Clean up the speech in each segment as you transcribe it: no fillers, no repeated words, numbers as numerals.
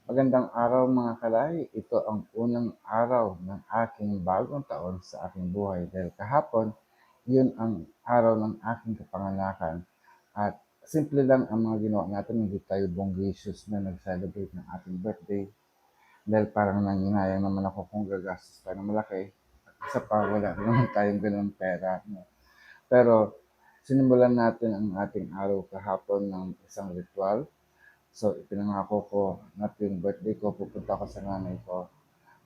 Magandang araw mga kalahi. Ito ang unang araw ng aking bagong taon sa aking buhay dahil kahapon, yun ang araw ng aking kapanganakan. At simple lang ang mga ginawa natin, hindi tayo bonggisius na nag-celebrate ng ating birthday dahil parang nanginayang naman ako kung gagastos tayo ng malaki. At isa pa, wala rin naman tayong ganun pera. No? Pero sinimulan natin ang ating araw kahapon ng isang ritual. So, ipinangako ko na tuwing birthday ko, pupunta ako sa nanay ko.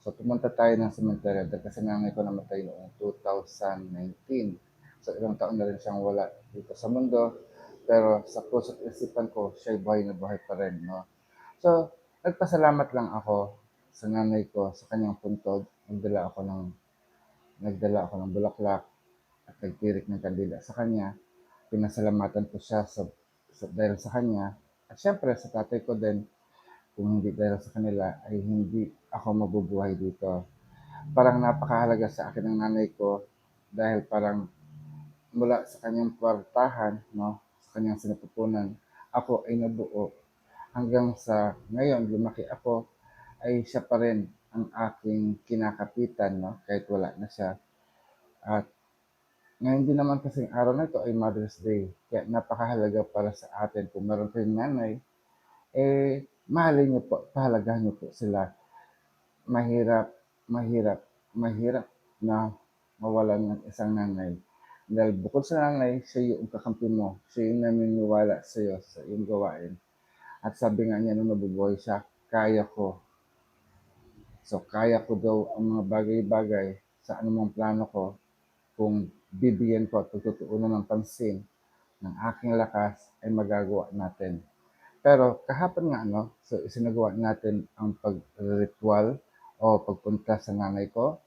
So, pumunta tayo ng cemetery dahil kasi nanay ko namatay noong 2019. So, ilang taon na rin siyang wala dito sa mundo. Pero sa puso at isipan ko, siya'y buhay na buhay pa rin. No? So, nagpasalamat lang ako sa nanay ko, sa kanyang puntod. Nagdala ako ng bulaklak at nagtirik ng kandila sa kanya. Pinasalamatan ko siya dahil sa kanya. At syempre, sa tatay ko din, kung hindi dahil sa kanila ay hindi ako mabubuhay dito. Parang napakahalaga sa akin ng nanay ko dahil parang mula sa kanyang kwartahan, no, sa kanyang sinapupunan, ako ay nabuo hanggang sa ngayon lumaki ako ay siya pa rin ang aking kinakapitan, no, kahit wala na siya. At ngayon din naman kasing araw na ito ay Mother's Day. Kaya napakahalaga para sa atin kung meron kayong nanay, mahalin niyo po, pahalagahan niyo po sila. Mahirap, mahirap, mahirap na mawalan ng isang nanay. Dahil bukod sa nanay, siya yung kakampi mo. Siya yung naniniwala sa iyo, sa iyong gawain. At sabi nga niya nung nabubuhay siya, kaya ko. So, kaya ko daw ang mga bagay-bagay sa anumang plano ko kung bibigyan ko at pagtutuunan ng pansin ng aking lakas ay magagawa natin. Pero kahapon nga so isinagawa natin ang pag-ritual o pagpunta sa nanay ko.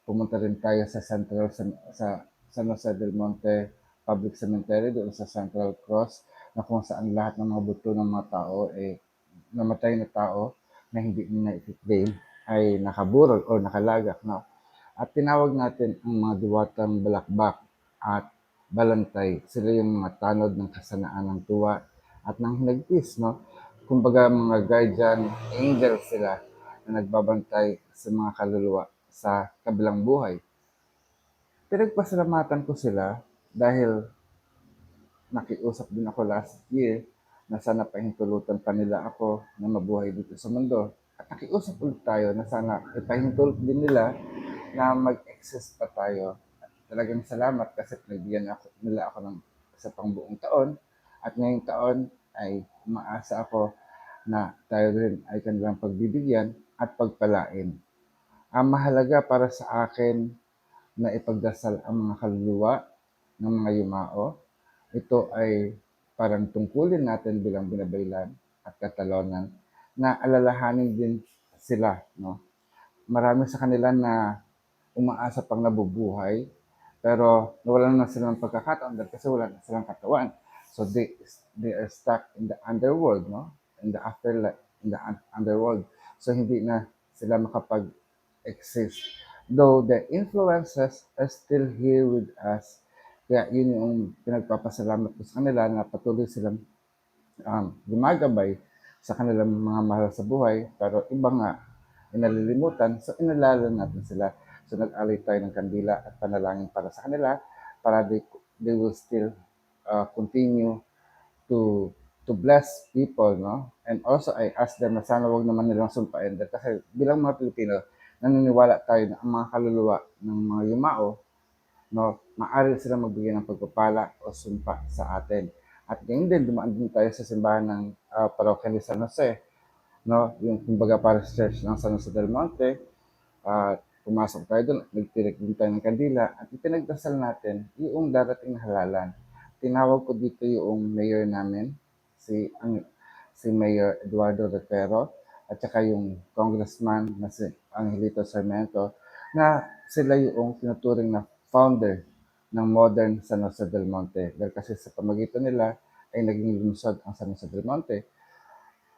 Pumunta rin tayo sa sa San Jose del Monte Public Cemetery doon sa Central Cross na kung saan lahat ng mga buto ng mga tao namatay na tao na hindi na i-claim ay nakaburol o nakalagak. No? At tinawag natin ang mga diwatang balakbak at balantay. Sila yung mga tanod ng kasanaan ng tuwa at ng hinagpis. No? Kumbaga mga guardian angel sila na nagbabantay sa mga kaluluwa sa kabilang buhay. Pinagpasalamatan ko sila dahil nakiusap din ako last year na sana pahintulutan pa nila ako na mabuhay dito sa mundo. At nakiusap ulit tayo na sana ipahintulot din nila na mag-exist pa tayo. At talagang salamat kasi nila ako ng isa pang buong taon. At ngayong taon ay umaasa ako na tayo rin ay kanilang pagbibigyan at pagpalain. Ang mahalaga para sa akin na ipagdasal ang mga kaluluwa ng mga yumao. Ito ay parang tungkulin natin bilang binabaylan at katalonan na alalahanin din sila. No? Marami sa kanila na umaasa pang nabubuhay pero nawalan na sila ng pagkakataon dahil kasi wala na silang katawan. So they are stuck in the underworld, no? In the afterlife, in the underworld. So hindi na sila makapag-exist. Though the influences are still here with us. Kaya yun yung pinagpapasalamat ko sa kanila na patuloy silang gumagabay sa kanilang mga mahal sa buhay, pero iba nga inalilimutan, so inalala natin sila. So nag-alay tayo ng kandila at panalangin para sa kanila para they will still continue to bless people, no? And also I ask them na sana wag naman nilang sumpain kasi bilang mga Pilipino, naniniwala tayo na ang mga kaluluwa ng mga yumao, no, maaari sila magbigay ng pagpapala o sumpa sa atin. At ngayon din, dumaan din tayo sa simbahan ng parokya ni San Jose, no, yung kumbaga para sa church ng San Jose del Monte. Pumasok tayo doon, nagtirik din tayo ng kandila at ipinagdasal natin yung darating na halalan. Tinawag ko dito yung mayor namin, si Mayor Eduardo Repero, at saka yung congressman na si Angelito Sarmiento, na sila yung tinuturing na founder ng modern San Jose del Monte. Dahil kasi sa pamagitan nila ay naging lungsod ang San Jose del Monte.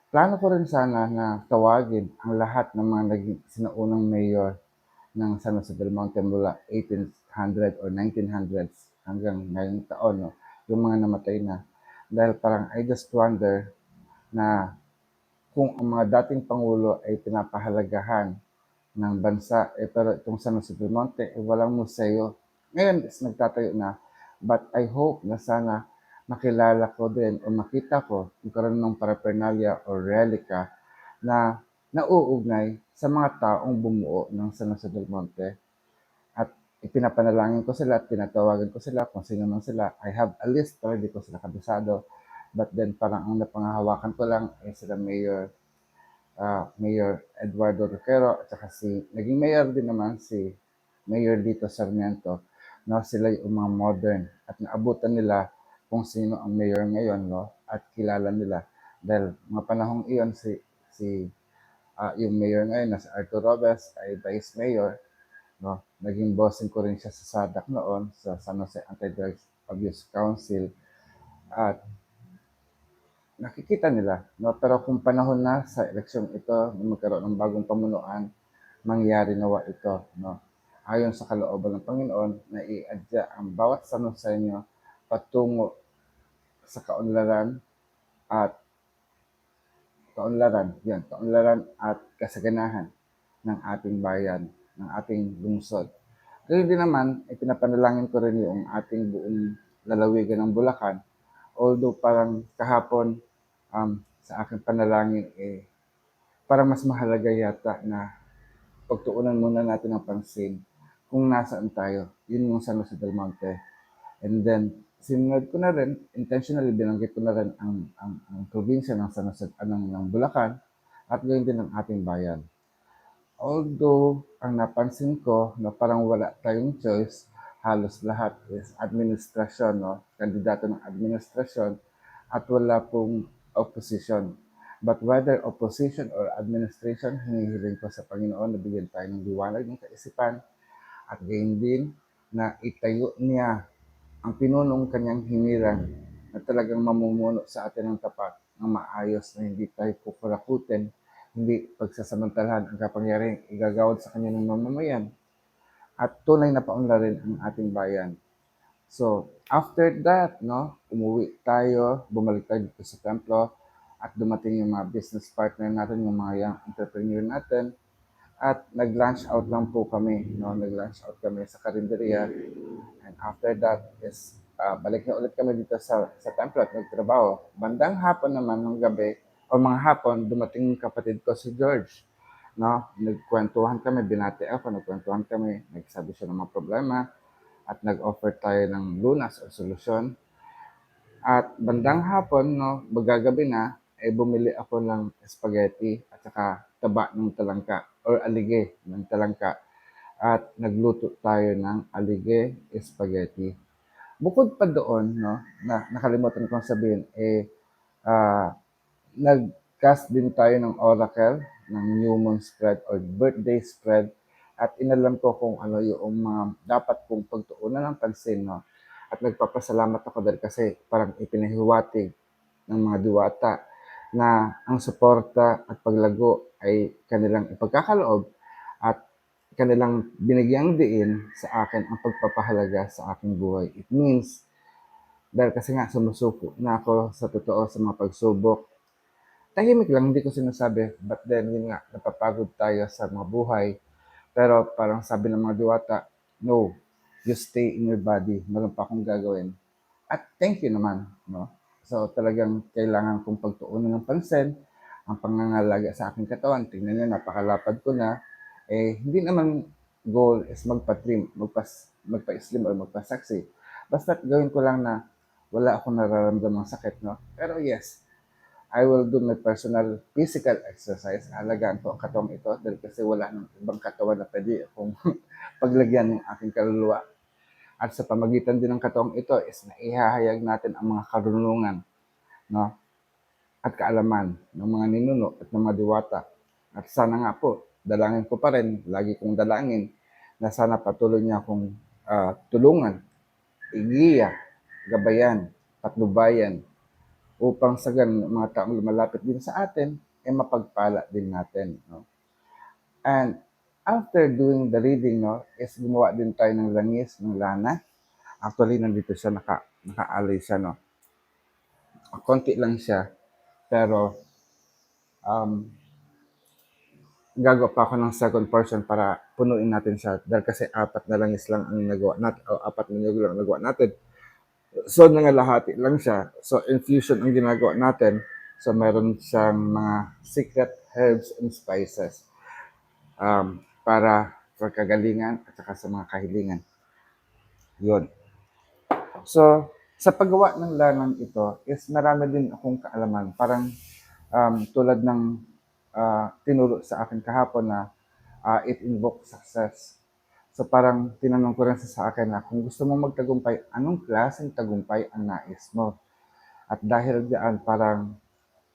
Plano ko rin sana na tawagin ang lahat ng mga naging sinaunang mayor ng San Jose del Monte mula 1800 or 1900s hanggang ngayong taon, no? Yung mga namatay na. Dahil parang I just wonder na kung ang mga dating pangulo ay pinapahalagahan ng bansa, pero itong San Jose del Monte, walang museo. Ngayon is nagtatayo na, but I hope na sana makilala ko din o makita ko kung karoon ng paraphernalia o relica na nauugnay sa mga taong bumuo ng San Jose del Monte. At ipinapanalangin ko sila at tinatawagan ko sila kung sino man sila. I have a list pero hindi ko sila kabisado. But then parang ang napangahawakan ko lang ay sila Mayor Eduardo Roquero at saka naging mayor din naman si Mayor Lito Sarmiento. No, sila yung mga modern at naabutan nila kung sino ang mayor ngayon, no, at kilala nila dahil mga panahong iyon yung mayor ngayon na si Arthur Robes ay vice mayor, no. Naging bossing ko rin siya sa SADC noon sa San Jose Anti-Drugs Abuse Council at nakikita nila, no? Pero kung panahon na sa eleksyon ito na magkaroon ng bagong pamunuan, mangyari nawa ito, no? Ayon sa kalooban ng Panginoon na iadya ang bawat Sanosenyo patungo sa kaunlaran at kaunlaran at kasaganahan ng ating bayan, ng ating lungsod. Gayun din naman, ipinapanalangin ko rin yung ating buong lalawigan ng Bulacan. Although parang kahapon sa aking panalangin parang mas mahalaga yata na pagtuunan muna natin ng pansin kung nasaan tayo. Yun yung San Jose del Monte. And then, sinunod ko na rin, intentionally binanggit ko na rin ang probinsya ng San Jose, ng Bulacan at gayon din ang ating bayan. Although, ang napansin ko na parang wala tayong choice, halos lahat is administrasyon, no? Kandidato ng administrasyon at wala pong opposition. But whether opposition or administration, hinihiling ko sa Panginoon na bigyan tayo ng liwanag ng kaisipan at gayon din na itayo niya ang pinunong kanyang hinirang na talagang mamumuno sa atin ng tapat, ng maayos na hindi tayo kukurakutin, hindi pagsasamantalahan ang kapangyarihang igagawad sa kanya ng mamamayan at tunay na paunlarin ang ating bayan. So, after that, no, umuwi tayo, bumalik tayo dito sa templo at dumating yung mga business partner natin, yung mga young entrepreneur natin at nag-lunch out lang po kami, no, nag-lunch out kami sa karinderya and after that is balik na ulit kami dito sa templo at nagtrabaho. Bandang hapon naman ng gabi o mga hapon, dumating yung kapatid ko si George. No, nagkwentuhan kami, binati ako, nagkwentuhan kami, nagsabi siya ng mga problema at nag-offer tayo ng lunas o solusyon. At bandang hapon, no, magagabi na, bumili ako ng spaghetti at saka taba ng talangka or alige ng talangka at nagluto tayo ng alige spaghetti. Bukod pa doon, no, na nakalimutan kong sabihin, ah, nag-cast din tayo ng oracle, ng new moon spread or birthday spread at inalam ko kung ano yung mga dapat kong pagtuunan ng pansin, no? At nagpapasalamat ako dahil kasi parang ipinahiwatig ng mga diwata na ang suporta at paglago ay kanilang ipagkakaloob at kanilang binigyang diin sa akin ang pagpapahalaga sa aking buhay. It means, dahil kasi nga sumusuko na ako sa totoo sa mga pagsubok, tahimik lang, hindi ko sinasabi, but then yun nga, napapagod tayo sa mga buhay, pero parang sabi ng mga diwata, no, you stay in your body, meron pa akong gagawin. At thank you naman, no? So talagang kailangan kong pagtuunan ng pansin, ang pangangalaga sa aking katawan. Tingnan niyo, napakalapad ko na. Hindi naman goal is magpa-trim, magpa-slim or magpa-sexy. Basta gawin ko lang na wala akong nararamdamang sakit, no? Pero yes, I will do my personal physical exercise. Alagaan ko ang katawang ito dahil kasi wala ng ibang katawan na pwede akong paglagyan ng aking kaluluwa. At sa pamagitan din ng katawang ito is naihahayag natin ang mga karunungan, no? At kaalaman ng mga ninuno at ng mga diwata. At sana nga po, dalangin ko pa rin, lagi kong dalangin na sana patuloy niya akong tulungan, igiya, gabayan, patnubayan, upang sa ganun, mga taong lumalapit din sa atin, mapagpala din natin. No? And after doing the reading, no, is gumawa din tayo ng langis, ng lana. Actually, nandito siya, nakaalay siya, no. Konti lang siya, pero um, gagawa pa ako ng second portion para punuin natin siya dahil kasi apat na langis lang ang nagawa natin o apat na niyog lang ang nagawa natin. So, nangalahati lang siya. So, infusion ang ginagawa natin. So, meron siyang mga secret herbs and spices para for kagalingan at saka sa mga kahilingan. Yun. So, sa paggawa ng lanang ito is marami din akong kaalaman. Parang tulad ng tinuro sa akin kahapon na it invokes success. So parang tinanong ko rin sa akin na kung gusto mong magtagumpay, anong klaseng tagumpay ang nais mo? At dahil diyan parang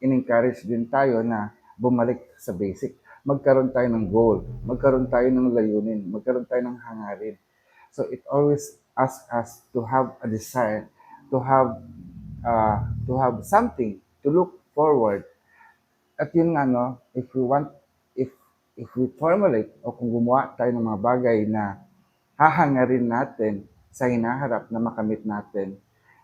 in-encourage din tayo na bumalik sa basic. Magkaroon tayo ng goal, magkaroon tayo ng layunin, magkaroon tayo ng hangarin. So it always asks us to have a desire, to have something to look forward. At yun nga no, if if we formulate o kung gumawa tayo ng mga bagay na hahangarin natin sa hinaharap na makamit natin,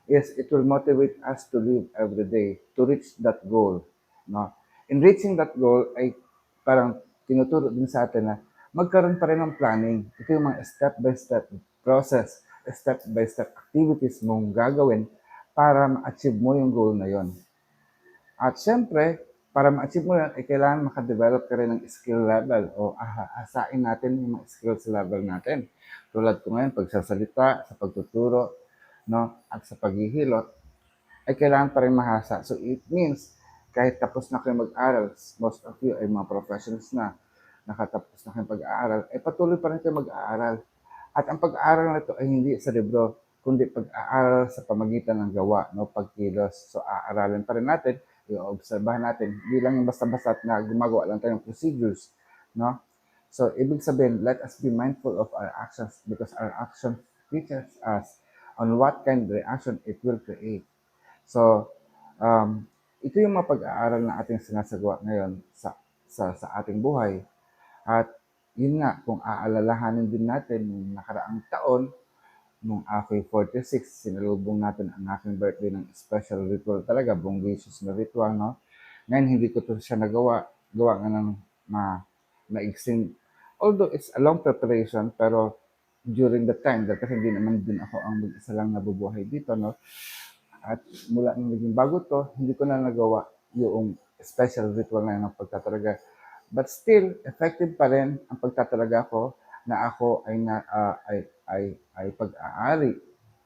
is it will motivate us to live every day to reach that goal. No? In reaching that goal ay parang tinuturo din sa atin na magkaroon pa rin ng planning. Ito yung mga step-by-step process, step-by-step activities mong gagawin para ma-achieve mo yung goal na yon. At syempre, para ma-achieve mo yan, ay kailangan makadevelop ka rin ng skill level o asain natin yung mga skills level natin. Tulad ko ngayon, pagsasalita, sa pagtuturo, no, at sa paghihilot, ay kailangan pa rin mahasa. So it means, kahit tapos na kayo mag-aral, most of you ay mga professionals na, nakatapos na kayo pag-aaral, ay patuloy pa rin kayo mag-aaral. At ang pag-aaral na ito ay hindi sa libro, kundi pag-aaral sa pamagitan ng gawa, no, pagkilos. So aaralin pa rin natin, i-obserbahan natin, hindi lang yung basta-basta na gumagawa lang tayo ng procedures, no? So, ibig sabihin, let us be mindful of our actions because our action teaches us on what kind of reaction it will create. So, ito yung mga pag-aaral na ating sinasagawa ngayon sa ating buhay. At yun nga, kung aalalahanin din natin yung nakaraang taon, nung ako'y 46, sinalubong natin ang aking birthday ng special ritual talaga, bongacious na ritual, no? Ngayon, hindi ko to siya nagawa. Gawa nga ng maigsing. Although it's a long preparation, pero during the time, dahil kasi hindi naman din ako ang mag-isa lang nabubuhay dito, no? At mula nung naging bago to, hindi ko na nagawa yung special ritual na yun ng pagtatalaga. But still, effective pa rin ang pagtatalaga ko na ako ay ay pag-aari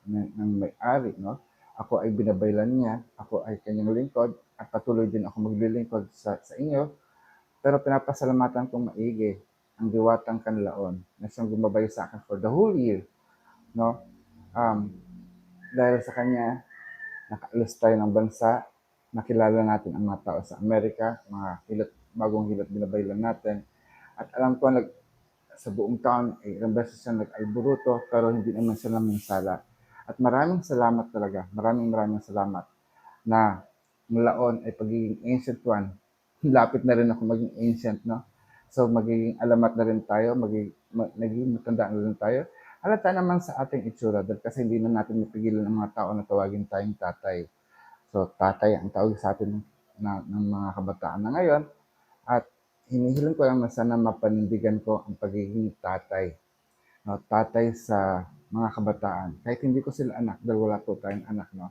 ng may-ari, no? Ako ay binabaylan niya, ako ay kanyang lingkod, at patuloy din ako maglilingkod sa inyo. Pero pinapasalamatan kong maigi ang diwatang kanlaon na siyang gumabay sa akin for the whole year, no? Um, dahil sa kanya, nakaalis tayo ng bansa, nakilala natin ang mga tao sa Amerika, mga bagong hilot binabaylan natin. At alam ko, sa buong taon, ilang beses siya nag-alburuto, pero hindi naman siya naminsala. At maraming salamat talaga, maraming salamat na mulaon ay pagiging ancient one. Lapit na rin ako maging ancient, no? So, magiging alamat na rin tayo, naging matanda na rin tayo. Halata naman sa ating itsura, dahil kasi hindi na natin mapigilan ang mga tao na tawagin tayong tatay. So, tatay ang tawag sa atin ng mga kabataan na ngayon. At hinihiling ko lang na sana mapanindigan ko ang pagiging tatay. No? Tatay sa mga kabataan. Kahit hindi ko sila anak, dahil wala po tayong anak, no?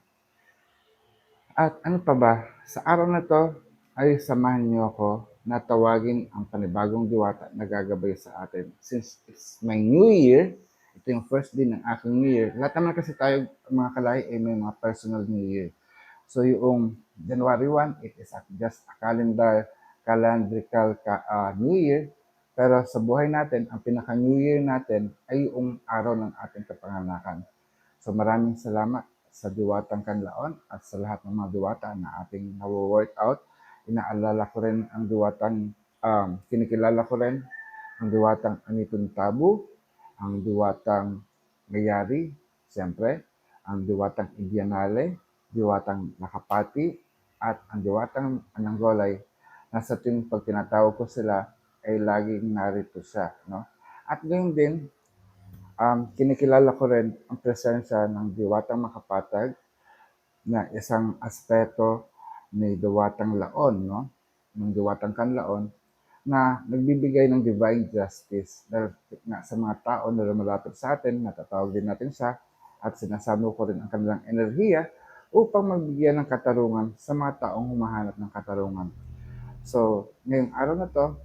At ano pa ba, sa araw na to ay samahan niyo ako na tawagin ang panibagong diwata na gagabay sa atin. Since it's my New Year, ito yung first day ng aking New Year. Lahat naman kasi tayo, mga kalay, ay may mga personal New Year. So yung January 1, it is just a calendrical New Year. Pero sa buhay natin, ang pinaka-New Year natin ay yung araw ng ating kapanganakan. So maraming salamat sa Diwatang Kanlaon at sa lahat ng mga diwata na ating nawo-workout. Inaalala ko rin ang diwatang, kinikilala ko rin ang diwatang Anitong Tabu, ang diwatang Mayari, siyempre, ang diwatang Indianale, diwatang Nakapati, at ang diwatang Ananggolay na sa tuwing pag tinatawag ko sila ay laging narito siya. No? At gayon din, kinikilala ko rin ang presensya ng Diwatang Makapatag na isang aspeto ni Diwatang Laon, no? ng Diwatang Kanlaon na nagbibigay ng divine justice dahil nga sa mga tao na lumalapit sa atin, natatawag din natin siya at sinasamo ko rin ang kanilang enerhiya upang magbigyan ng katarungan sa mga taong humahanap ng katarungan. So, ngayong araw na to,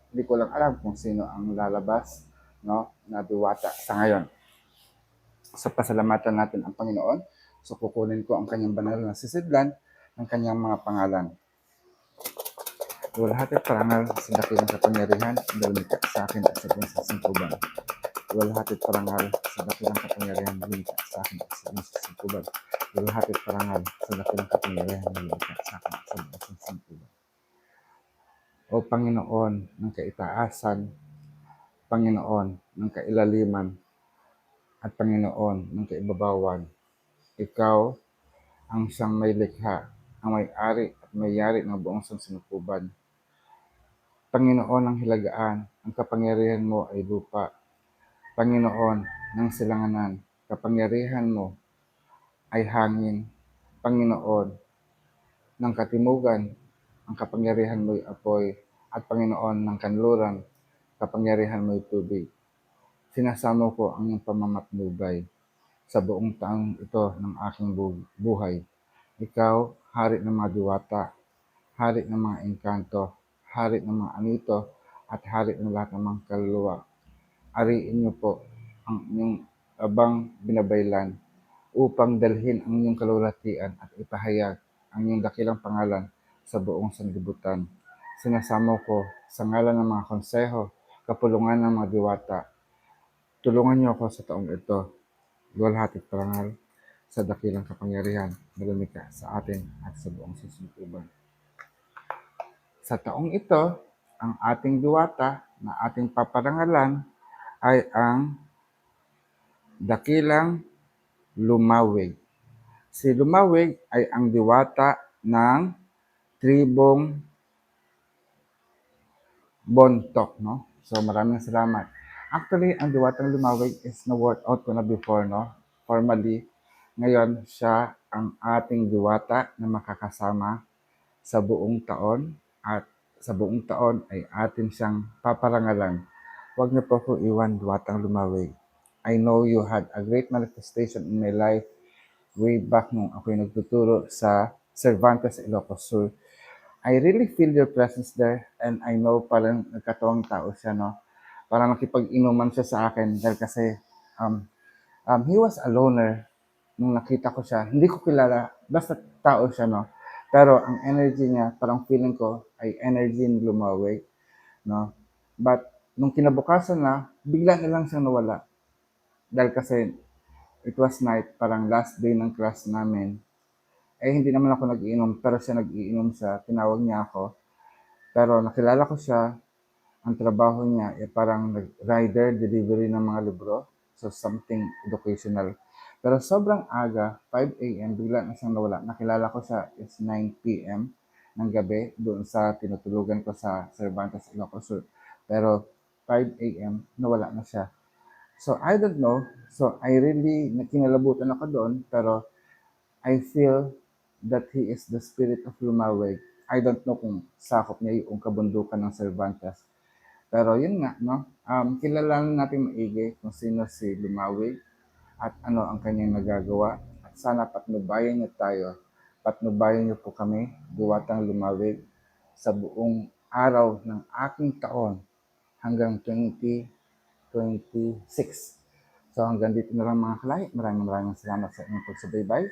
hindi ko lang alam kung sino ang lalabas, no, na diwata sa ngayon. So, pasalamatan natin ang Panginoon. So, kukunin ko ang kanyang banal na sisidlan ng kanyang mga pangalan. Luwalhati at parangal sa dakilang kapangyarihan, lumika sa akin at sa buong sasangkuban. Luwalhati at parangal sa dakilang kapangyarihan, lumika sa akin at sa buong sasangkuban. Luwalhati at parangal sa dakilang kapangyarihan, lumika sa akin at sa buong sasangkuban. O Panginoon ng kaitaasan, Panginoon ng kailaliman, at Panginoon ng kaibabawan, Ikaw ang siyang may likha, ang may-ari at may-yari ng buong sansinukuban. Panginoon ng hilagaan, ang kapangyarihan mo ay lupa. Panginoon ng silanganan, kapangyarihan mo ay hangin. Panginoon ng katimugan, ang kapangyarihan mo ay apoy. At Panginoon ng kanluran, kapangyarihan mo ay tubig. Sinasamo ko ang iyong pamamatnubay sa buong taong ito ng aking buhay. Ikaw, hari ng mga diwata, hari ng mga engkanto, hari ng mga anito, at hari ng lahat ng mga kaluluwa. Ariin niyo po ang inyong abang binabaylan upang dalhin ang inyong kalulatian at ipahayag ang inyong dakilang pangalan sa buong sanlibutan. Sinasamo ko sa ngalan ng mga konseho, kapulungan ng mga diwata. Tulungan niyo ako sa taong ito. Luwalhati at parangal sa dakilang kapangyarihan na lumikha sa atin at sa buong sasangkuban. Sa taong ito, ang ating diwata na ating paparangalan ay ang dakilang Lumawig. Si Lumawig ay ang diwata ng tribong Bontok, no? So maraming salamat. Actually, ang diwatang Lumawig is na-work out ko na before, no? Formally, ngayon siya ang ating diwata na makakasama sa buong taon at sa buong taon ay atin siyang paparangalan. Huwag niyo po ko iwan, diwatang Lumawig. I know you had a great manifestation in my life way back nung ako'y nagtuturo sa Cervantes, Ilocos Sur. I really feel your presence there and I know parang nagkatawang tao siya, no? Parang nakipag-inuman siya sa akin dahil kasi he was a loner nung nakita ko siya. Hindi ko kilala, basta tao siya, no? Pero ang energy niya, parang feeling ko ay energy ni Lumawig, no? But nung kinabukasan na, bigla na lang siyang nawala. Dahil kasi it was night, parang last day ng class namin. Eh, hindi naman ako nag-iinom, pero siya nag-iinom siya. Tinawag niya ako. Pero nakilala ko siya. Ang trabaho niya ay parang rider, delivery ng mga libro. So, something educational. Pero sobrang aga, 5 a.m., bigla na siyang nawala. Nakilala ko siya is 9 p.m. ng gabi doon sa tinutulugan ko sa Cervantes, Ilocos Sur. Pero 5 a.m., nawala na siya. So, I don't know. So, I really, kinalabutan ako doon, pero I feel that he is the spirit of Lumawig. I don't know kung sakop niya yung kabundukan ng Cervantes. Pero yun nga, no? Kilalanin natin maigi kung sino si Lumawig at ano ang kanyang nagagawa. At sana patnubayan niyo tayo. Patnubayan niyo po kami, Diwatang Lumawig, sa buong araw ng aking taon hanggang 2026. So hanggang dito na lang mga kalay. Maraming salamat sa inyong pagsubaybay.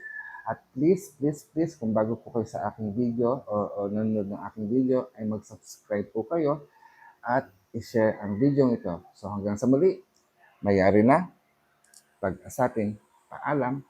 At please, kung bago po kayo sa aking video o nanonood ng aking video, ay mag-subscribe po kayo at i-share ang video ito. So hanggang sa muli, mayari na. Pag-asatin, paalam.